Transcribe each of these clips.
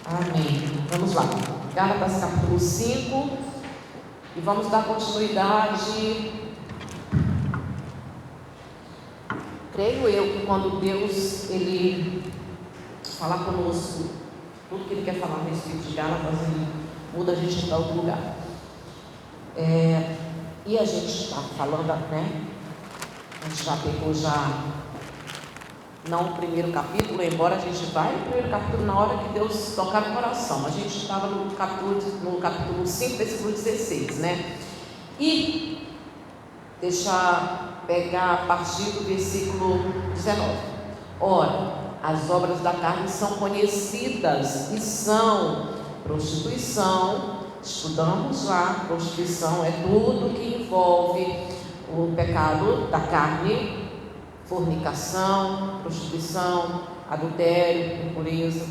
Amém. Vamos lá. Gálatas capítulo 5. E vamos dar continuidade. Creio eu que quando Deus, Ele falar conosco, tudo que Ele quer falar a respeito de Gálatas, Ele muda a gente para outro lugar. E a gente está falando, né? A gente já pegou não o primeiro capítulo, embora a gente vai no primeiro capítulo na hora que Deus tocar no coração. A gente estava no capítulo 5, versículo 16, né? E deixa pegar a partir do versículo 19. Ora, as obras da carne são conhecidas e são prostituição. Estudamos lá, prostituição é tudo que envolve o pecado da carne, fornicação, prostituição, adultério, impureza,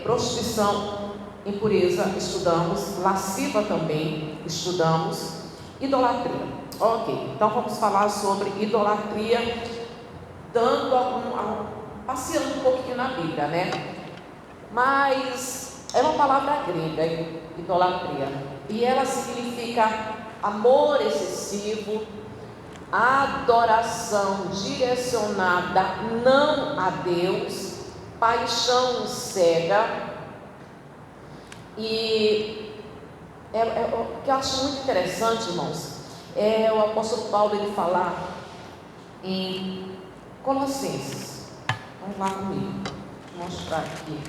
prostituição, impureza, estudamos, lasciva também, estudamos, idolatria. Ok, então vamos falar sobre idolatria, passeando um pouquinho na Bíblia, né? Mas é uma palavra grega, idolatria, e ela significa amor excessivo, adoração direcionada não a Deus, paixão cega. E o que eu acho muito interessante, irmãos, é o apóstolo Paulo ele falar em Colossenses. Vamos lá comigo, vou mostrar aqui.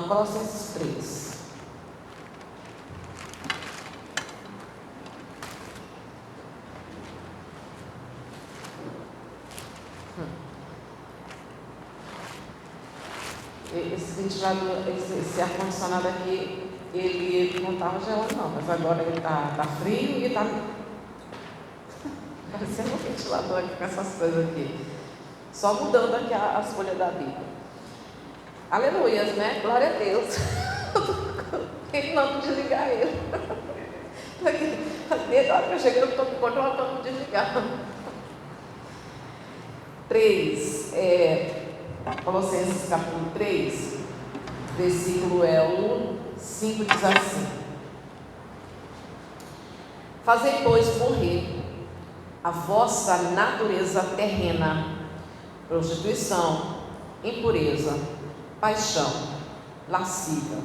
Colossenses 3. Esse ventilador, esse ar-condicionado aqui, ele não estava gelando não, mas agora ele está frio e está parecendo um ventilador aqui com essas coisas aqui. Só mudando aqui as folhas da Bíblia. Aleluias, né? Glória a Deus. Ele não desligar ele. Desde a hora que eu cheguei, eu estou colocando desligar. 3. Colossenses capítulo 3, versículo 5 diz assim: Fazei, pois, morrer a vossa natureza terrena, prostituição, impureza, paixão, lasciva,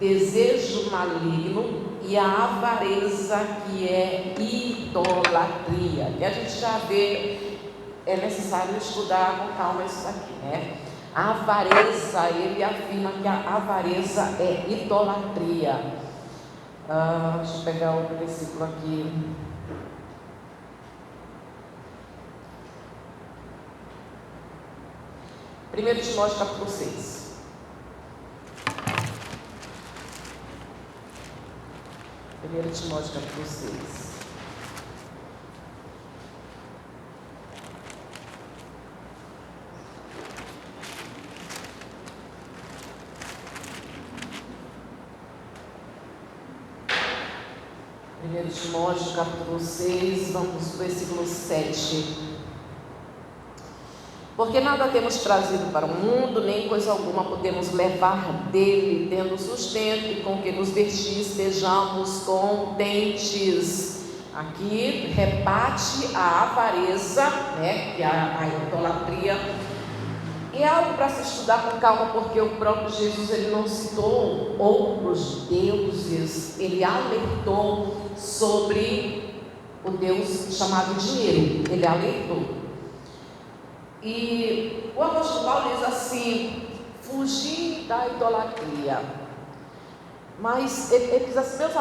desejo maligno e a avareza, que é idolatria. E a gente já vê, é necessário estudar com calma isso aqui, né? A avareza, ele afirma que a avareza é idolatria. Deixa eu pegar outro versículo aqui. Primeiro Timóteo capítulo 6. Primeiro Timóteo capítulo 6. Primeiro Timóteo capítulo 6, vamos para o versículo 7. Porque nada temos trazido para o mundo, nem coisa alguma podemos levar dele, tendo sustento e com que nos vestir estejamos contentes. Aqui rebate a avareza, né, que é a idolatria. E é algo para se estudar com calma, porque o próprio Jesus, ele não citou outros deuses, ele alertou sobre o Deus chamado dinheiro, ele alertou. E o apóstolo Paulo diz assim: fugir da idolatria. Mas ele diz assim: meus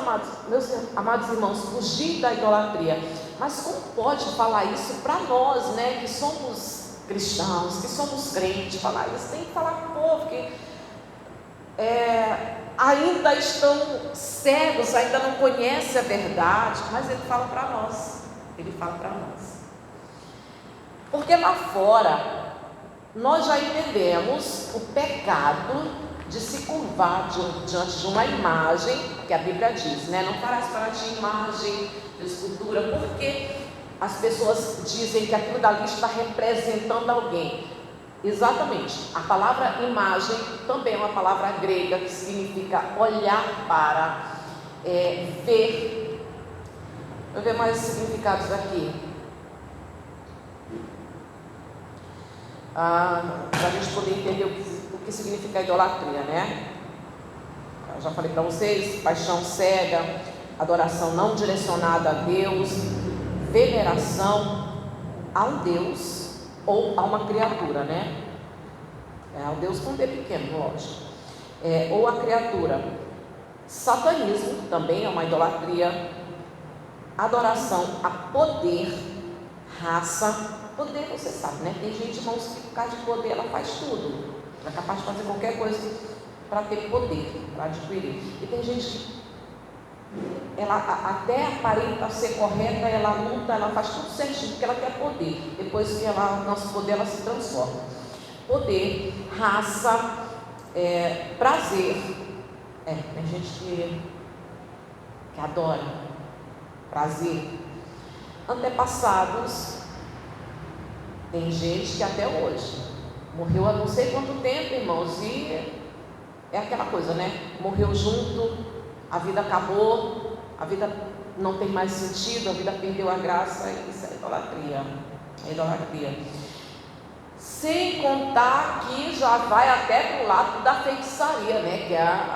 amados irmãos, fugir da idolatria. Mas como pode falar isso para nós, né, que somos cristãos, que somos crentes? Falar isso, tem que falar com o povo que ainda estão cegos, ainda não conhecem a verdade. Mas ele fala para nós, porque lá fora nós já entendemos o pecado de se curvar diante de uma imagem, que a Bíblia diz, né? Não farás para ti imagem de escultura, porque as pessoas dizem que aquilo dali está representando alguém. Exatamente. A palavra imagem também é uma palavra grega que significa olhar para, ver. Vou ver mais significados aqui. Para a gente poder entender o que significa idolatria, né? Eu já falei para vocês: paixão cega, adoração não direcionada a Deus, veneração a um Deus ou a uma criatura, né? Ao Deus com D pequeno, lógico. Ou a criatura. Satanismo também é uma idolatria. Adoração a poder, raça. Poder, você sabe, né? Tem gente, irmãos, que por causa de poder ela faz tudo. Ela é capaz de fazer qualquer coisa para ter poder, para adquirir. E tem gente que ela até aparenta ser correta, ela luta, ela faz tudo certinho porque ela quer poder. Depois que ela alcança o poder, ela se transforma. Poder, raça, prazer. Tem gente que adora prazer. Antepassados. Tem gente que até hoje morreu há não sei quanto tempo, irmãos, e é aquela coisa, né? Morreu junto, a vida acabou, a vida não tem mais sentido, a vida perdeu a graça, e isso é idolatria. É idolatria. Sem contar que já vai até para o lado da feitiçaria, né? Que é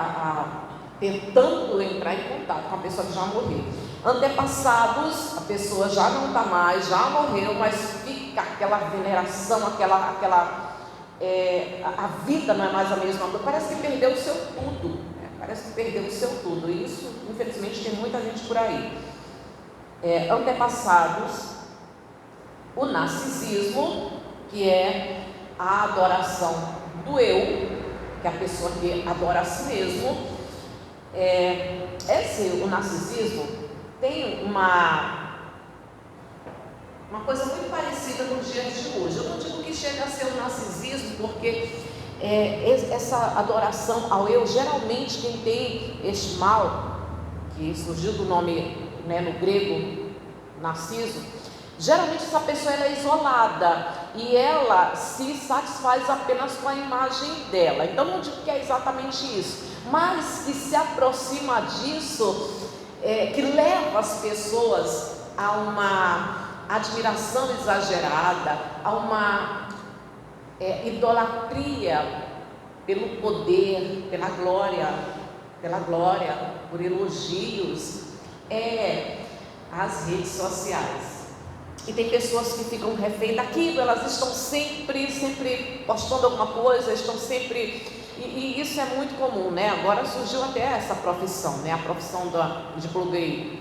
tentando entrar em contato com a pessoa que já morreu. Antepassados, a pessoa já não está mais, já morreu, mas fica aquela veneração, a vida não é mais a mesma coisa, parece que perdeu o seu tudo, né? Parece que perdeu o seu tudo, e isso, infelizmente, tem muita gente por aí. Antepassados, o narcisismo, que é a adoração do eu, que é a pessoa que adora a si mesmo. O narcisismo tem uma coisa muito parecida nos dias de hoje. Eu não digo que chega a ser o narcisismo, porque essa adoração ao eu, geralmente quem tem este mal, que surgiu do nome, né, no grego, narciso, geralmente essa pessoa ela é isolada e ela se satisfaz apenas com a imagem dela. Então não digo que é exatamente isso, mas que se aproxima disso, que leva as pessoas a uma admiração exagerada, a uma idolatria pelo poder, pela glória, por elogios, as redes sociais. E tem pessoas que ficam refém daquilo, elas estão sempre postando alguma coisa, estão sempre... E isso é muito comum, né? Agora surgiu até essa profissão, né? A profissão de blogueiro.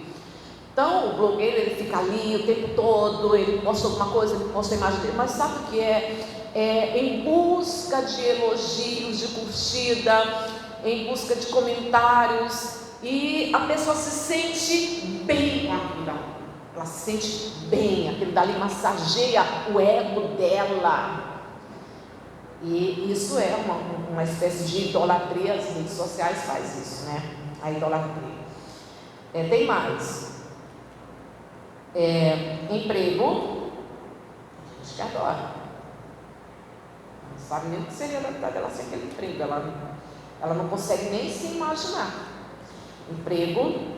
Então, o blogueiro, ele fica ali o tempo todo, ele posta alguma coisa, ele posta a imagem dele, mas sabe o que é em busca de elogios, de curtida, em busca de comentários, e a pessoa se sente bem com aquilo. Ela se sente bem, aquilo dali massageia o ego dela. E isso é uma espécie de idolatria. As redes sociais faz isso, né? A idolatria. Tem mais. Emprego. A gente que adora. Não sabe nem o que seria da vida dela sem aquele emprego. Ela não consegue nem se imaginar. Emprego.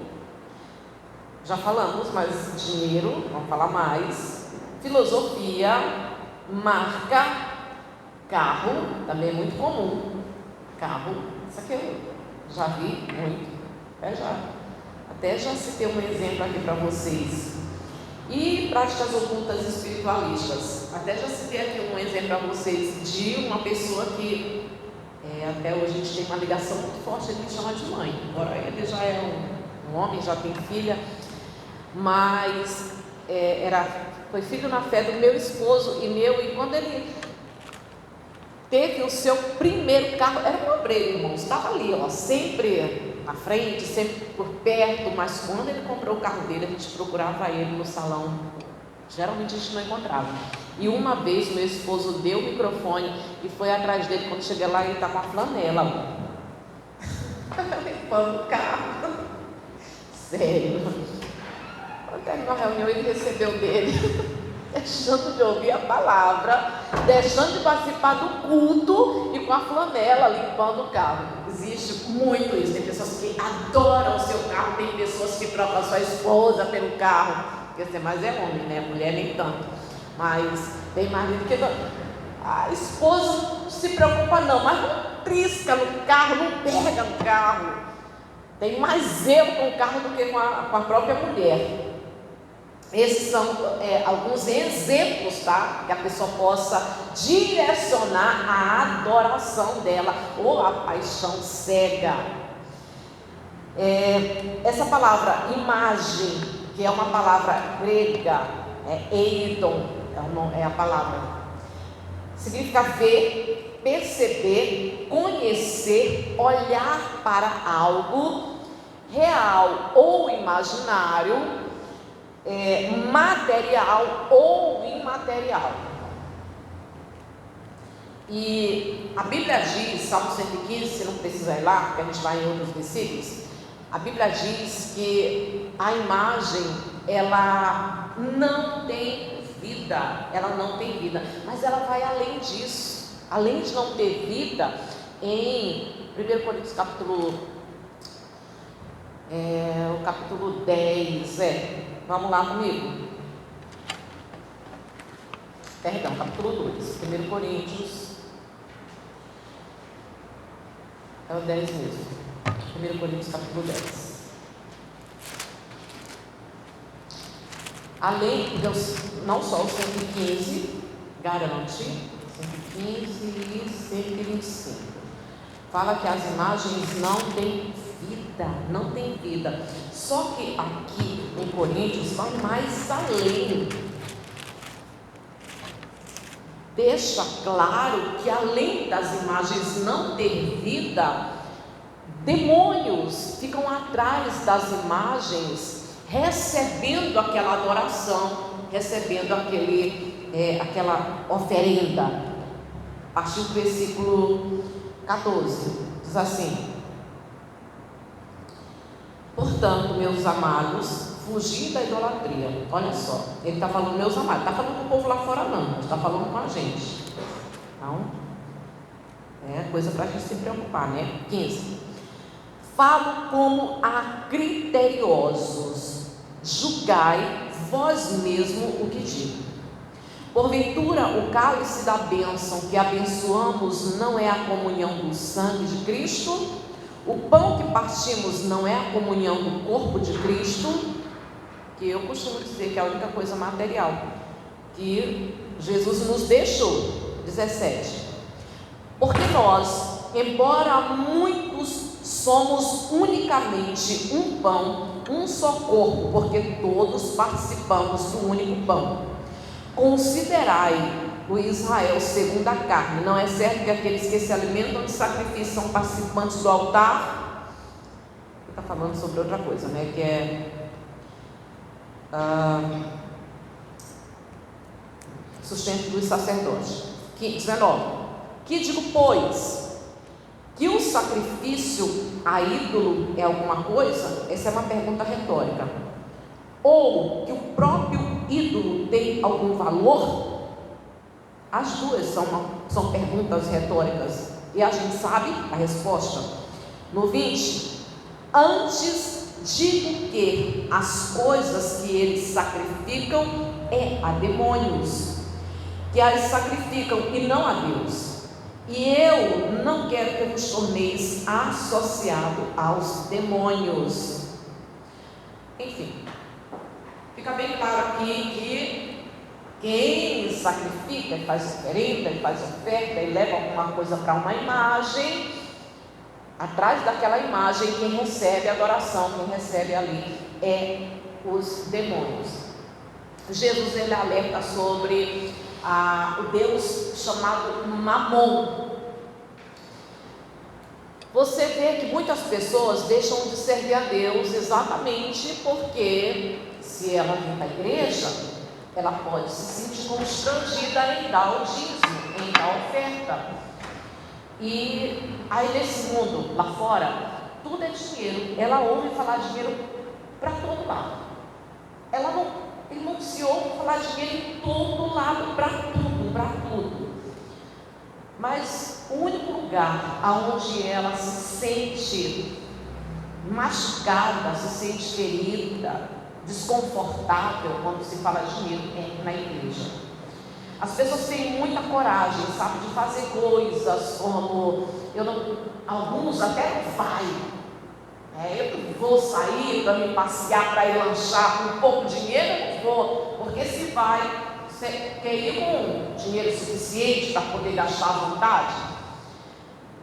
Já falamos, mas dinheiro, vamos falar mais. Filosofia, marca, carro, também é muito comum. Carro, isso aqui eu já vi muito. Até já citei um exemplo aqui para vocês. E práticas ocultas espiritualistas. Até já citei aqui um exemplo para vocês de uma pessoa que até hoje a gente tem uma ligação muito forte, ele me chama de mãe. Agora ele já é um homem, já tem filha. Mas foi filho na fé do meu esposo e quando ele teve o seu primeiro carro, era um obreiro, irmão, estava ali, sempre na frente, sempre por perto, mas quando ele comprou o carro dele, a gente procurava ele no salão, geralmente a gente não encontrava. E uma vez meu esposo deu o microfone e foi atrás dele, quando cheguei lá ele está com a flanela, limpando o carro, sério. Quando terminou a reunião, ele recebeu dele. deixando de ouvir a palavra, deixando de participar do culto e com a flanela limpando o carro. Existe muito isso. Tem pessoas que adoram o seu carro, tem pessoas que trocam a sua esposa pelo carro, porque você mais é homem, né? Mulher nem tanto. Mas tem marido que a esposa não se preocupa não, mas não trisca no carro, não pega no carro. Tem mais zelo com o carro do que com a própria mulher. Esses são alguns exemplos, tá? Que a pessoa possa direcionar a adoração dela ou a paixão cega. Essa palavra imagem, que é uma palavra grega, eidon, é a palavra, significa ver, perceber, conhecer, olhar para algo real ou imaginário, material ou imaterial. E a Bíblia diz, Salmo 115, você não precisa ir lá, porque a gente vai em outros versículos. A Bíblia diz que a imagem, ela não tem vida, mas ela vai além disso. Além de não ter vida, em 1 Coríntios capítulo 10, vamos lá comigo. Perdão, capítulo 2, 1 Coríntios, é o 10 mesmo. 1 Coríntios capítulo 10. Além, Deus, não só o 115 garante, 115 e 125 fala que as imagens não têm vida, só que aqui em Coríntios vai mais além, deixa claro que além das imagens não ter vida, demônios ficam atrás das imagens, recebendo aquela adoração, recebendo aquela oferenda. A partir do versículo 14, diz assim: portanto, meus amados, fugir da idolatria. Olha só, ele está falando meus amados, não está falando com o povo lá fora não, está falando com a gente. Então, é coisa para a gente se preocupar, né? 15. Falo como a criteriosos, julgai vós mesmo o que digo. Porventura, o cálice da bênção que abençoamos não é a comunhão do sangue de Cristo? O pão que partimos não é a comunhão do corpo de Cristo? Que eu costumo dizer que é a única coisa material que Jesus nos deixou. 17. Porque nós, embora muitos, somos unicamente um pão, um só corpo, porque todos participamos do único pão. Considerai o Israel segundo a carne. Não é certo que aqueles que se alimentam de sacrifício são participantes do altar? Está falando sobre outra coisa, né? Que é sustento dos sacerdotes. 19. Que digo, pois, que o sacrifício a ídolo é alguma coisa? Essa é uma pergunta retórica. Ou que o próprio ídolo tem algum valor? As duas são perguntas retóricas e a gente sabe a resposta. No 20, antes digo que as coisas que eles sacrificam é a demônios, que as sacrificam e não a Deus. E eu não quero que vos torneis associado aos demônios. Enfim, fica bem claro aqui que quem sacrifica, faz oferenda, faz oferta e leva alguma coisa para uma imagem, atrás daquela imagem, quem recebe a adoração, quem recebe ali é os demônios. Jesus, ele alerta sobre o Deus chamado Mamon. Você vê que muitas pessoas deixam de servir a Deus exatamente porque, se ela vir para a igreja, ela pode se sentir constrangida em dar o dízimo, em dar a oferta. E aí nesse mundo lá fora, tudo é dinheiro. Ela ouve falar dinheiro para todo lado. Ela não Ele manciou falar de dinheiro em todo lado, para tudo, para tudo. Mas o único lugar onde ela se sente machucada, se sente ferida, desconfortável quando se fala de dinheiro é na igreja. As pessoas têm muita coragem, sabe, de fazer coisas como alguns até não vai. Eu não vou sair para me passear, para ir lanchar com pouco dinheiro, eu não vou, porque se vai, você quer ir com dinheiro suficiente para poder gastar à vontade.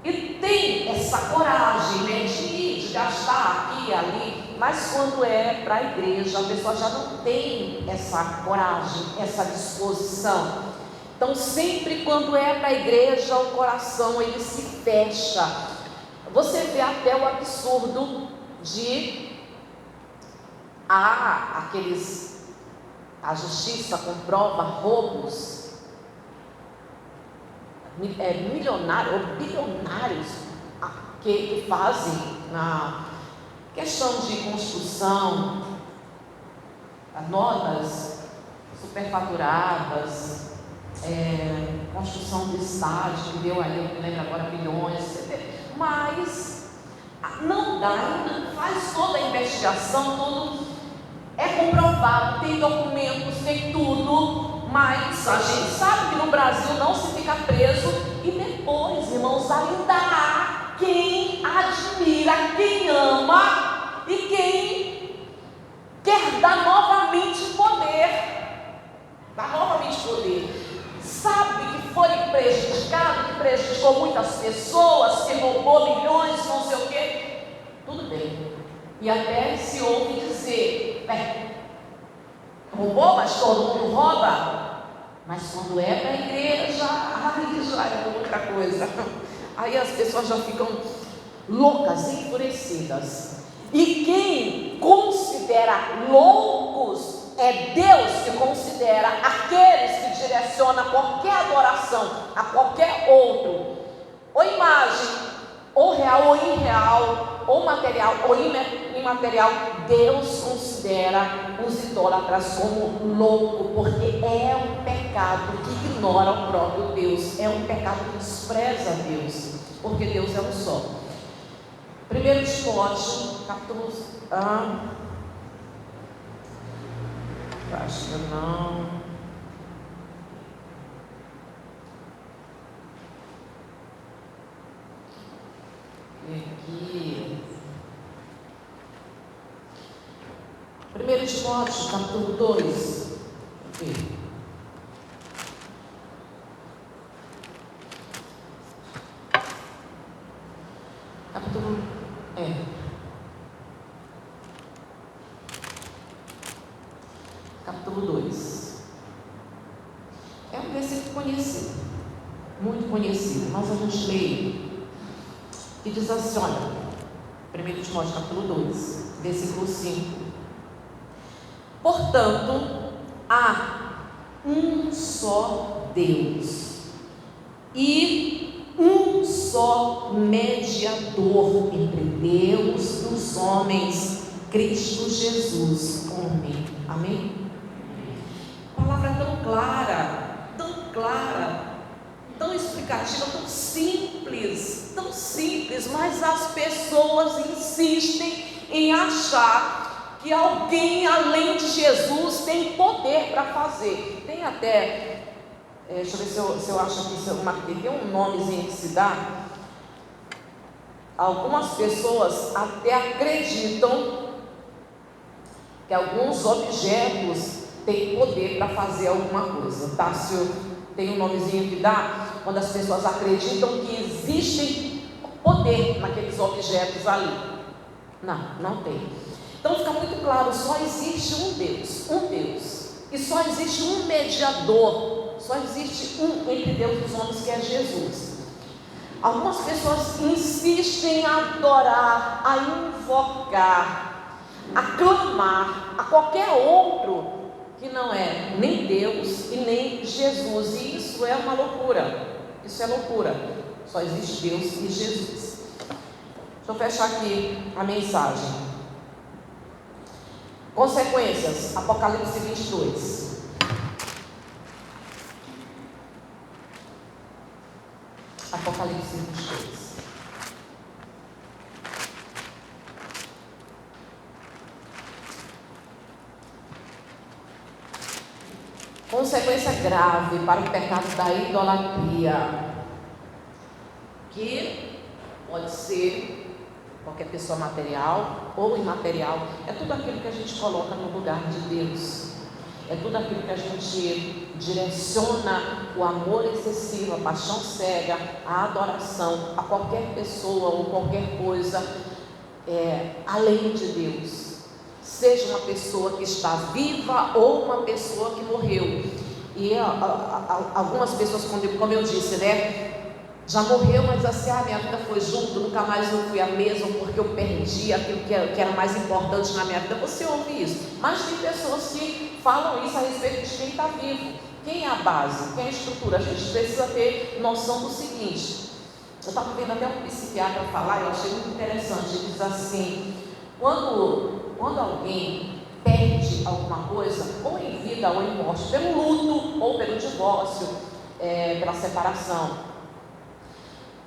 E tem essa coragem, né, de ir, de gastar aqui e ali, mas quando é para a igreja, a pessoa já não tem essa coragem, essa disposição. Então, sempre quando é para a igreja, o coração ele se fecha. Você vê até o absurdo de a justiça comprova roubos milionários ou bilionários que fazem na questão de construção, notas superfaturadas, construção do estádio, que deu aí, eu me lembro agora, bilhões, mas não dá, faz toda a investigação, tudo é comprovado, tem documentos, tem tudo, mas a gente sabe que no Brasil não se fica preso. E depois, irmãos, ainda há quem admira, quem ama e quem quer dar novamente poder, sabe que foi prejudicado, que prejudicou muitas pessoas, que roubou milhões, não sei o quê, tudo bem. E até se ouve dizer, roubou, mas todo mundo rouba. Mas quando é para a igreja, aí já é outra coisa. Aí as pessoas já ficam loucas, enfurecidas. E quem considera loucos é Deus, que considera aqueles que direcionam qualquer adoração a qualquer outro, ou imagem, ou real ou irreal, ou material ou imaterial. Deus considera os idólatras como louco, porque é um pecado que ignora o próprio Deus, é um pecado que despreza Deus, porque Deus é um só. 1 Timóteo, capítulo acho que não. E aqui 1 Timóteo, capítulo 2. Aqui. Capítulo 2. É um versículo conhecido, muito conhecido, mas a gente lê, que diz assim, olha, 1 Timóteo capítulo 2, versículo 5. Portanto, há um só Deus e um só mediador entre Deus e os homens, Cristo Jesus, homem. Amém? Palavra tão clara, tão explicativa, tão simples, mas as pessoas insistem em achar que alguém além de Jesus tem poder para fazer. Tem até, deixa eu ver se eu acho aqui, tem um nomezinho que se dá. Algumas pessoas até acreditam que alguns objetos têm poder para fazer alguma coisa. Tássio tem um nomezinho que dá, quando as pessoas acreditam que existe poder naqueles objetos ali. Não tem. Então fica muito claro, só existe um Deus, e só existe um mediador, só existe um entre Deus e os homens, que é Jesus. Algumas pessoas insistem em adorar, a invocar, a clamar a qualquer outro que não é nem Deus e nem Jesus, e isso é uma loucura. Isso é loucura. Só existe Deus e Jesus. Deixa eu fechar aqui a mensagem. Consequências, Apocalipse 22. Apocalipse 22. Consequência grave para o pecado da idolatria, que pode ser qualquer pessoa material ou imaterial, é tudo aquilo que a gente coloca no lugar de Deus, é tudo aquilo que a gente direciona o amor excessivo, a paixão cega, a adoração a qualquer pessoa ou qualquer coisa além de Deus, seja uma pessoa que está viva ou uma pessoa que morreu. E algumas pessoas, como eu disse, né, já morreu, mas assim, minha vida foi junto, nunca mais eu fui a mesma, porque eu perdi aquilo que era mais importante na minha vida. Você ouve isso, mas tem pessoas que falam isso a respeito de quem está vivo. Quem é a base? Quem é a estrutura? A gente precisa ter noção do seguinte. Eu estava vendo até um psiquiatra falar, eu achei muito interessante. Ele diz assim: quando alguém perde alguma coisa, ou em vida ou em morte, pelo luto ou pelo divórcio, pela separação,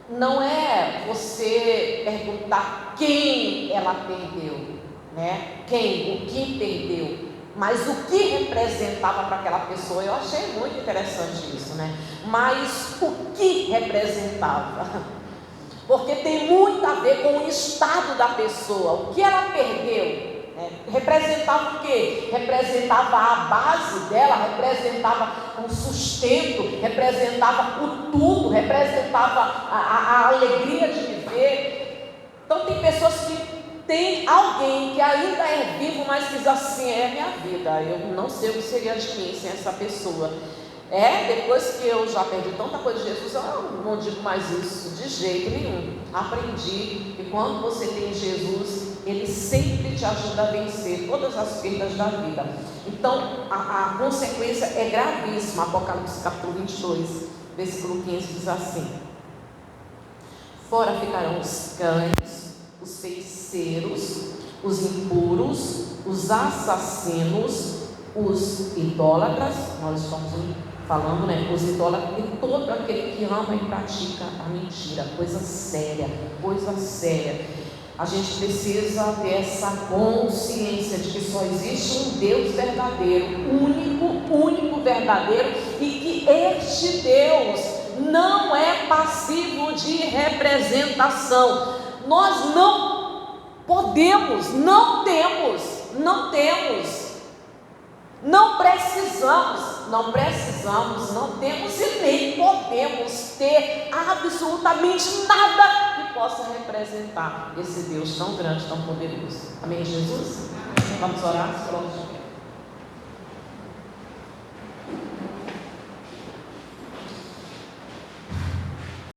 não é você perguntar quem ela perdeu, né? O que perdeu, mas o que representava para aquela pessoa. Eu achei muito interessante isso, né? Mas o que representava, porque tem muito a ver com o estado da pessoa. O que ela perdeu, representava o quê? Representava a base dela, representava o sustento, representava o tudo, representava a alegria de viver. Então tem pessoas que tem alguém que ainda é vivo, mas diz assim: é minha vida, eu não sei o que seria de mim sem essa pessoa. Depois que eu já perdi tanta coisa de Jesus, eu não digo mais isso de jeito nenhum. Aprendi que quando você tem Jesus, Ele sempre te ajuda a vencer todas as perdas da vida. Então a consequência é gravíssima. Apocalipse capítulo 22, versículo 15 diz assim: fora ficarão os cães, os feiticeiros, os impuros, os assassinos, os idólatras. Nós estamos falando, né? Os idólatras e todo aquele que ama e pratica a mentira. Coisa séria, coisa séria. A gente precisa ter essa consciência de que só existe um Deus verdadeiro, único verdadeiro, e que este Deus não é passivo de representação. Nós não podemos, não precisamos, não temos e nem podemos ter absolutamente nada que possa representar esse Deus tão grande, tão poderoso. Amém, Jesus? Vamos orar?